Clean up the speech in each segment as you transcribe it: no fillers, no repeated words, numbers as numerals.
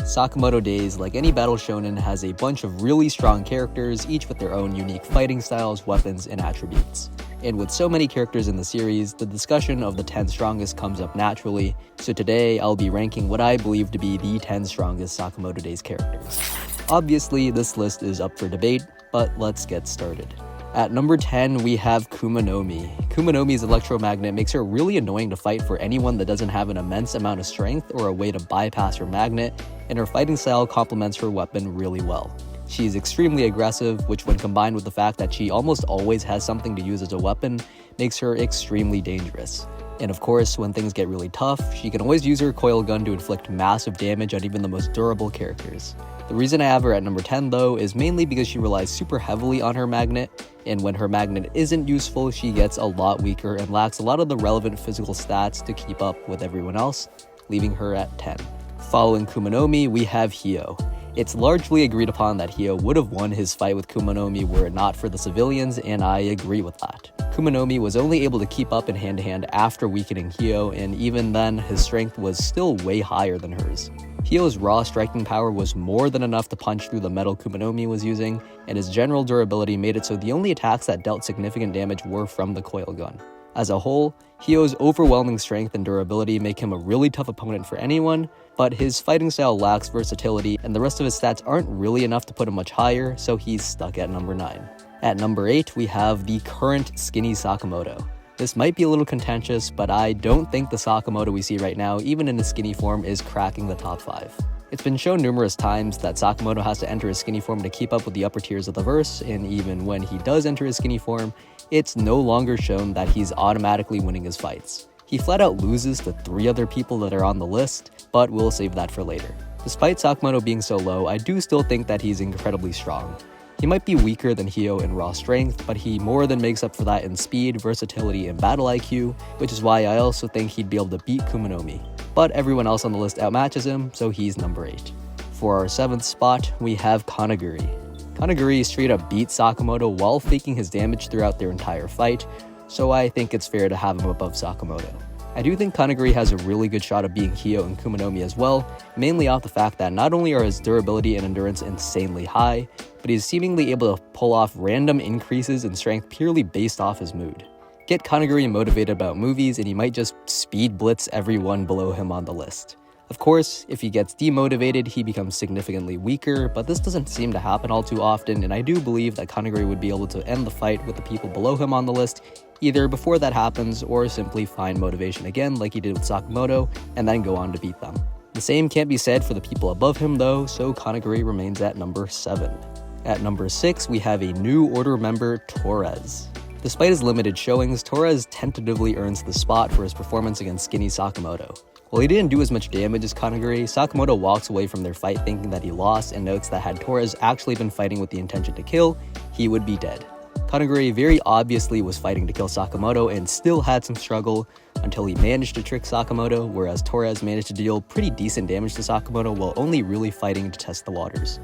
Sakamoto Days, like any battle shonen, has a bunch of really strong characters, each with their own unique fighting styles, weapons, and attributes. And with so many characters in the series, the discussion of the 10 strongest comes up naturally, so today I'll be ranking what I believe to be the 10 strongest Sakamoto Days characters. Obviously, this list is up for debate, but let's get started. At number 10, we have Kumomi. Kumonomi's electromagnet makes her really annoying to fight for anyone that doesn't have an immense amount of strength or a way to bypass her magnet, and her fighting style complements her weapon really well. She's extremely aggressive, which when combined with the fact that she almost always has something to use as a weapon, makes her extremely dangerous. And of course, when things get really tough, she can always use her coil gun to inflict massive damage on even the most durable characters. The reason I have her at number 10 though is mainly because she relies super heavily on her magnet, and when her magnet isn't useful, she gets a lot weaker and lacks a lot of the relevant physical stats to keep up with everyone else, leaving her at 10. Following Kumomi, we have Hyo. It's largely agreed upon that Hyo would have won his fight with Kumomi were it not for the civilians, and I agree with that. Kumomi was only able to keep up in hand-to-hand after weakening Hyo, and even then, his strength was still way higher than hers. Hyo's raw striking power was more than enough to punch through the metal Kumomi was using, and his general durability made it so the only attacks that dealt significant damage were from the coil gun. As a whole, Hyo's overwhelming strength and durability make him a really tough opponent for anyone, but his fighting style lacks versatility and the rest of his stats aren't really enough to put him much higher, so he's stuck at number 9. At number 8, we have the current skinny Sakamoto. This might be a little contentious, but I don't think the Sakamoto we see right now, even in his skinny form, is cracking the top 5. It's been shown numerous times that Sakamoto has to enter his skinny form to keep up with the upper tiers of the verse, and even when he does enter his skinny form, it's no longer shown that he's automatically winning his fights. He flat out loses to 3 other people that are on the list, but we'll save that for later. Despite Sakamoto being so low, I do still think that he's incredibly strong. He might be weaker than Hyo in raw strength, but he more than makes up for that in speed, versatility, and battle IQ, which is why I also think he'd be able to beat Kumomi. But everyone else on the list outmatches him, so he's number 8. For our 7th spot, we have Kanaguri. Kanaguri straight up beat Sakamoto while faking his damage throughout their entire fight, so I think it's fair to have him above Sakamoto. I do think Kanaguri has a really good shot of beating Hyo and Kumomi as well, mainly off the fact that not only are his durability and endurance insanely high, but he's seemingly able to pull off random increases in strength purely based off his mood. Get Kanaguri motivated about movies and he might just speed blitz everyone below him on the list. Of course, if he gets demotivated, he becomes significantly weaker, but this doesn't seem to happen all too often, and I do believe that Kanaguri would be able to end the fight with the people below him on the list, either before that happens or simply find motivation again like he did with Sakamoto, and then go on to beat them. The same can't be said for the people above him though, so Kanaguri remains at number 7. At number 6, we have a new order member, Torres. Despite his limited showings, Torres tentatively earns the spot for his performance against skinny Sakamoto. While he didn't do as much damage as Kanaguri, Sakamoto walks away from their fight thinking that he lost and notes that had Torres actually been fighting with the intention to kill, he would be dead. Kanaguri very obviously was fighting to kill Sakamoto and still had some struggle until he managed to trick Sakamoto, whereas Torres managed to deal pretty decent damage to Sakamoto while only really fighting to test the waters.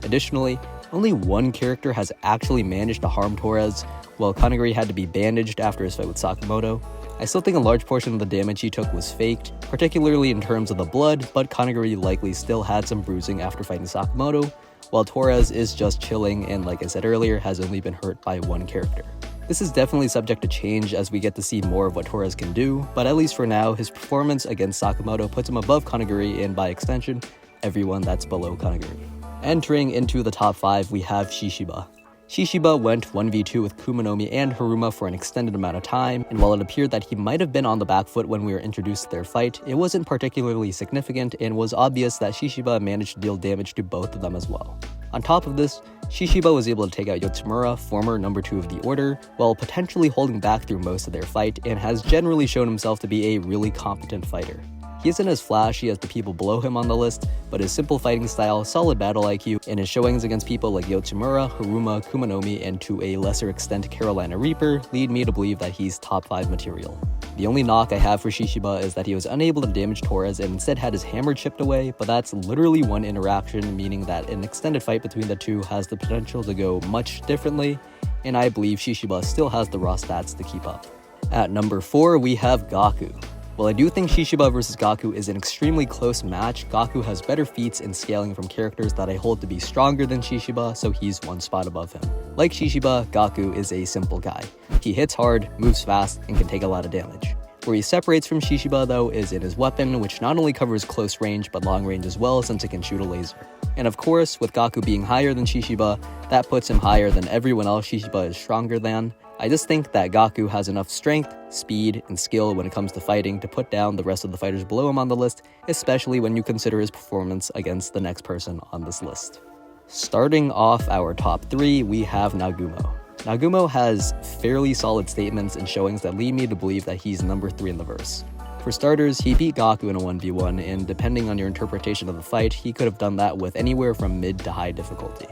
Additionally, only one character has actually managed to harm Torres, while Kanaguri had to be bandaged after his fight with Sakamoto. I still think a large portion of the damage he took was faked, particularly in terms of the blood, but Kanaguri likely still had some bruising after fighting Sakamoto, while Torres is just chilling and, like I said earlier, has only been hurt by one character. This is definitely subject to change as we get to see more of what Torres can do, but at least for now, his performance against Sakamoto puts him above Kanaguri and by extension, everyone that's below Kanaguri. Entering into the top 5, we have Shishiba. Shishiba went 1v2 with Kumomi and Haruma for an extended amount of time, and while it appeared that he might have been on the back foot when we were introduced to their fight, it wasn't particularly significant and was obvious that Shishiba managed to deal damage to both of them as well. On top of this, Shishiba was able to take out Yotsumura, former number 2 of the order, while potentially holding back through most of their fight, and has generally shown himself to be a really competent fighter. He isn't as flashy as the people below him on the list, but his simple fighting style, solid battle IQ, and his showings against people like Yotsumura, Haruma, Kumomi, and to a lesser extent Carolina Reaper lead me to believe that he's top 5 material. The only knock I have for Shishiba is that he was unable to damage Torres and instead had his hammer chipped away, but that's literally one interaction, meaning that an extended fight between the two has the potential to go much differently, and I believe Shishiba still has the raw stats to keep up. At number 4, we have Gaku. While I do think Shishiba vs Gaku is an extremely close match, Gaku has better feats in scaling from characters that I hold to be stronger than Shishiba, so he's one spot above him. Like Shishiba, Gaku is a simple guy. He hits hard, moves fast, and can take a lot of damage. Where he separates from Shishiba though is in his weapon, which not only covers close range but long range as well since it can shoot a laser. And of course, with Gaku being higher than Shishiba, that puts him higher than everyone else Shishiba is stronger than. I just think that Gaku has enough strength, speed, and skill when it comes to fighting to put down the rest of the fighters below him on the list, especially when you consider his performance against the next person on this list. Starting off our top 3, we have Nagumo. Nagumo has fairly solid statements and showings that lead me to believe that he's number 3 in the verse. For starters, he beat Gaku in a 1v1, and depending on your interpretation of the fight, he could have done that with anywhere from mid to high difficulty.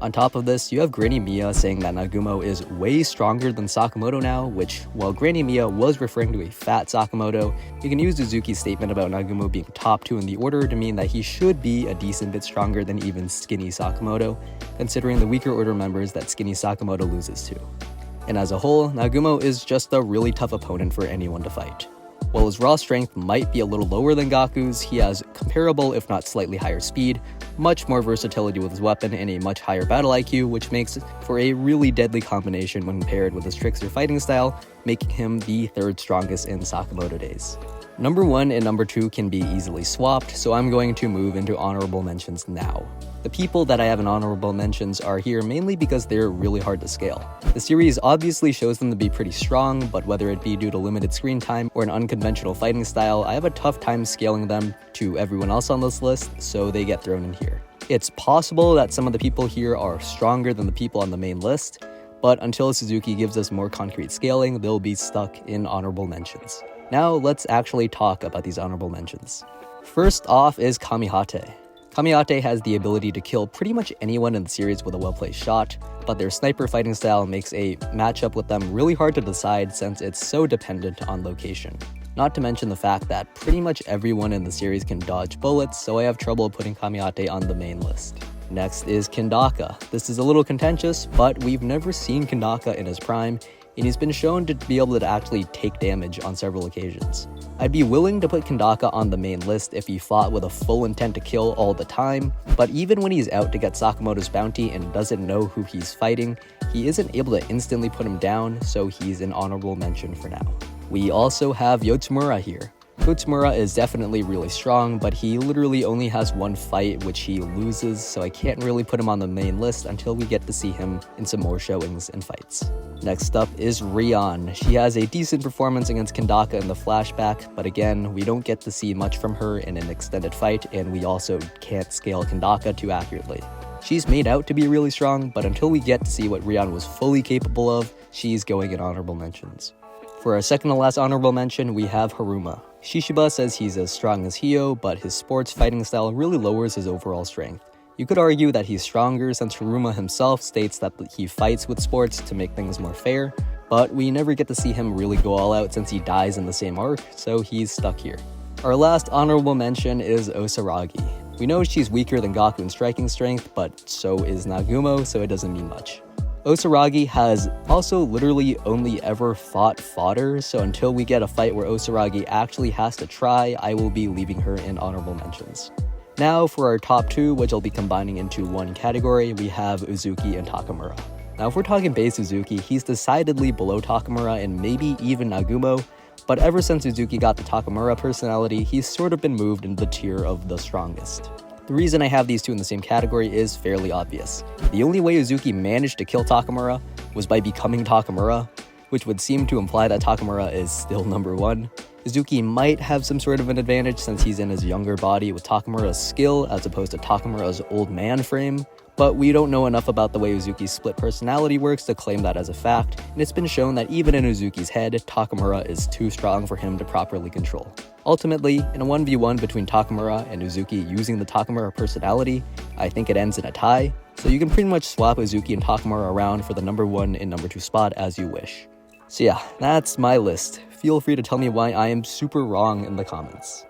On top of this, you have Granny Mia saying that Nagumo is way stronger than Sakamoto now, which, while Granny Mia was referring to a fat Sakamoto, you can use Uzuki's statement about Nagumo being top 2 in the order to mean that he should be a decent bit stronger than even skinny Sakamoto, considering the weaker order members that skinny Sakamoto loses to. And as a whole, Nagumo is just a really tough opponent for anyone to fight. While his raw strength might be a little lower than Gaku's, he has comparable if not slightly higher speed, much more versatility with his weapon, and a much higher battle IQ, which makes for a really deadly combination when paired with his trickster fighting style, making him the 3rd strongest in Sakamoto Days. Number 1 and number 2 can be easily swapped, so I'm going to move into honorable mentions now. The people that I have in honorable mentions are here mainly because they're really hard to scale. The series obviously shows them to be pretty strong, but whether it be due to limited screen time or an unconventional fighting style, I have a tough time scaling them to everyone else on this list, so they get thrown in here. It's possible that some of the people here are stronger than the people on the main list, but until Suzuki gives us more concrete scaling, they'll be stuck in honorable mentions. Now let's actually talk about these honorable mentions. First off is Kamihate. Kamihate has the ability to kill pretty much anyone in the series with a well-placed shot, but their sniper fighting style makes a matchup with them really hard to decide since it's so dependent on location. Not to mention the fact that pretty much everyone in the series can dodge bullets, so I have trouble putting Kamihate on the main list. Next is Kindaka. This is a little contentious, but we've never seen Kindaka in his prime, and he's been shown to be able to actually take damage on several occasions. I'd be willing to put Kindaka on the main list if he fought with a full intent to kill all the time, but even when he's out to get Sakamoto's bounty and doesn't know who he's fighting, he isn't able to instantly put him down, so he's an honorable mention for now. We also have Yotsumura here. Yotsumura is definitely really strong, but he literally only has one fight which he loses, so I can't really put him on the main list until we get to see him in some more showings and fights. Next up is Rion. She has a decent performance against Kindaka in the flashback, but again, we don't get to see much from her in an extended fight, and we also can't scale Kindaka too accurately. She's made out to be really strong, but until we get to see what Rion was fully capable of, she's going in honorable mentions. For our second to last honorable mention, we have Haruma. Shishiba says he's as strong as Hio, but his sports fighting style really lowers his overall strength. You could argue that he's stronger since Haruma himself states that he fights with sports to make things more fair, but we never get to see him really go all out since he dies in the same arc, so he's stuck here. Our last honorable mention is Osaragi. We know she's weaker than Gaku in striking strength, but so is Nagumo, so it doesn't mean much. Osaragi has also literally only ever fought fodder, so until we get a fight where Osaragi actually has to try, I will be leaving her in honorable mentions. Now for our top 2, which I'll be combining into one category, we have Uzuki and Takamura. Now if we're talking base Uzuki, he's decidedly below Takamura and maybe even Nagumo, but ever since Uzuki got the Takamura personality, he's sort of been moved into the tier of the strongest. The reason I have these two in the same category is fairly obvious. The only way Uzuki managed to kill Takamura was by becoming Takamura, which would seem to imply that Takamura is still number 1. Uzuki might have some sort of an advantage since he's in his younger body with Takamura's skill as opposed to Takamura's old man frame, but we don't know enough about the way Uzuki's split personality works to claim that as a fact, and it's been shown that even in Uzuki's head, Takamura is too strong for him to properly control. Ultimately, in a 1v1 between Takamura and Uzuki using the Takamura personality, I think it ends in a tie, so you can pretty much swap Uzuki and Takamura around for the number 1 and number 2 spot as you wish. So yeah, that's my list. Feel free to tell me why I am super wrong in the comments.